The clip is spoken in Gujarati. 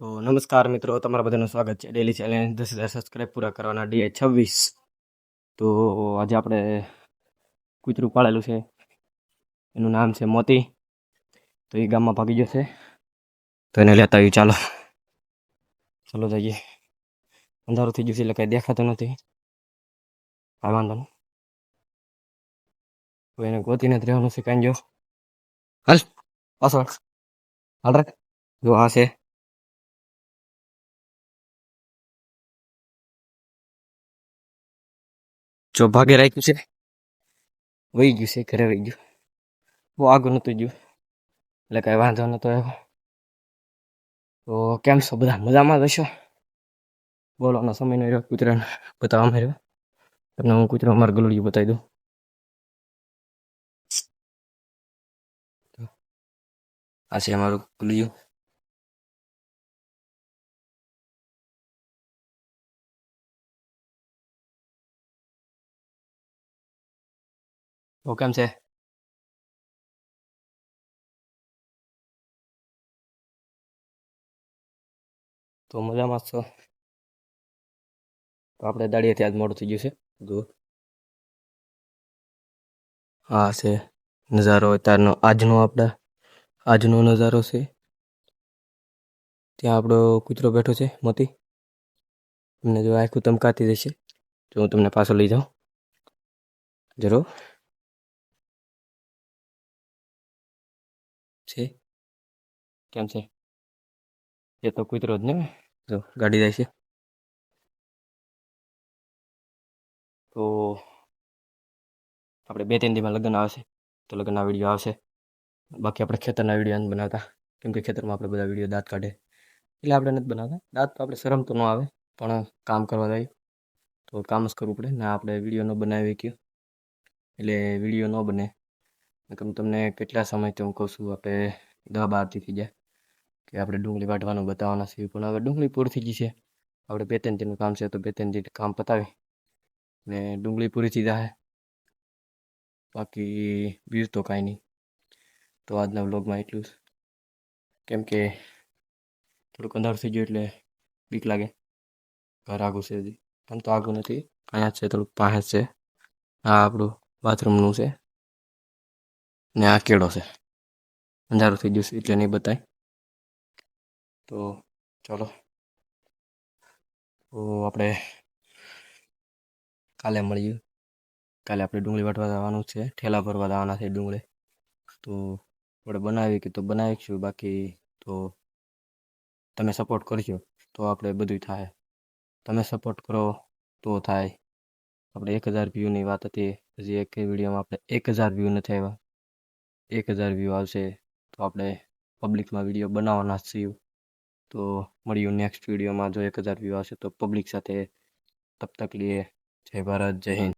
તો નમસ્કાર મિત્રો, તમારા બધાનું સ્વાગત છે ડેલી ચેલેન્જ 10,000 સબસ્ક્રાઈબ પૂરા કરવાના ડે 26. તો આજે આપણે કૂતરું પાળેલું છે, એનું નામ છે મોતી. તો એ ગામમાં ભાગી જશે, તો એને લેતા આવ્યું. ચાલો જઈએ. અંધારું થઈ ગયું છે એટલે કાંઈ દેખાતું નથી. કાંઈ વાંધો નહીં, તો એને ગોતીને જ રહેવાનું છે. કાંઈ જો હાલ પાછળ હાલ રાખ. જો આ છે, જો ભાગે રાખ્યું છે, વહી ગયું છે, ઘરે વહી ગયું. બહુ આગળ નહોતું ગયું એટલે કાંઈ વાંધો નહોતો આવ્યો. તો કેમ છો બધા? મજામાં જ હશો? બોલવાનો સમય નહીં રહ્યો કૂતરાને બતાવવામાં રહ્યો. તમને હું કૂતરો અમારું ગલુડિયું બતાવી દઉં. આ છે અમારું ગલુડિયું. તો કેમ છે? તો મજામાં જ છો? તો આપણે દાડીએથી આજ મોડું થઈ ગયું છે. જો આ છે નજારો અત્યારનો, આજનો નજારો છે. ત્યાં આપણો કૂતરો બેઠો છે મોતી. તમને જો આખું તમકાતી જશે, જો હું તમને પાછો લઈ જાઉં જરૂર. છે કેમ છે? એ તો કૂતરો જ ને. જો ગાડી જાય છે. તો આપણે 2-3 દીમાં લગ્ન આવશે, તો લગ્નના વિડીયો આવશે. બાકી આપણે ખેતરના વિડીયો નથી બનાવતા, કેમ કે ખેતરમાં આપણે બધા વિડીયો દાંત કાઢે એટલે આપણે નથી બનાવતા. દાંત તો આપણે શરમ તો ન આવે, પણ કામ કરવા જાય તો કામ જ કરવું પડે ને. આપણે વિડીયો ન બનાવી શકીએ એટલે વિડીયો ન બને. તમને કેટલા સમયથી હું કહું છું, આપણે 10-12 દી થઈ જાય કે આપણે ડુંગળી વાઢવાનું બતાવવાના છીએ, પણ હવે ડુંગળી પૂરી થઈ ગઈ છે. આપણે 2-3 દીનું કામ છે, તો 2-3 દી કામ પતાવી ને ડુંગળી પૂરી થઈ જાય. બાકી બીજું તો કાંઈ નહીં. તો આજના વ્લોગમાં એટલું જ, કેમ કે થોડુંક અંધારું થઈ ગયું એટલે બીક લાગે. ઘર આગું છે, હજી આમ તો આગું નથી, અહીંયા જ છે, થોડુંક પાસે જ છે. આ આપણું બાથરૂમનું છે ને આ કેળો છે. અંધારું થઈ ગયું છે એટલે નહીં બતાય. તો ચાલો, તો આપણે કાલે મળીએ. કાલે આપણે ડુંગળી વાટવા જવાનું છે, ઠેલા ભરવા જવાના છે ડુંગળી. તો આપણે બનાવી કે તો બનાવીશું, બાકી તો તમે સપોર્ટ કરજો તો આપણે બધું થાય. તમે સપોર્ટ કરો તો થાય. આપણે 1000 વ્યૂની વાત હતી, હજી એક વિડીયોમાં આપણે 1000 વ્યૂ નથી આવ્યા. 1000 વ્યૂ આવશે તો આપણે પબ્લિકમાં વિડીયો બનાવવાના છીએ. તો મળ્યું નેક્સ્ટ વિડીયોમાં. જો 1000 વ્યૂ આવશે તો પબ્લિક સાથે. તબ તક લીએ જય ભારત, જય હિન્દ.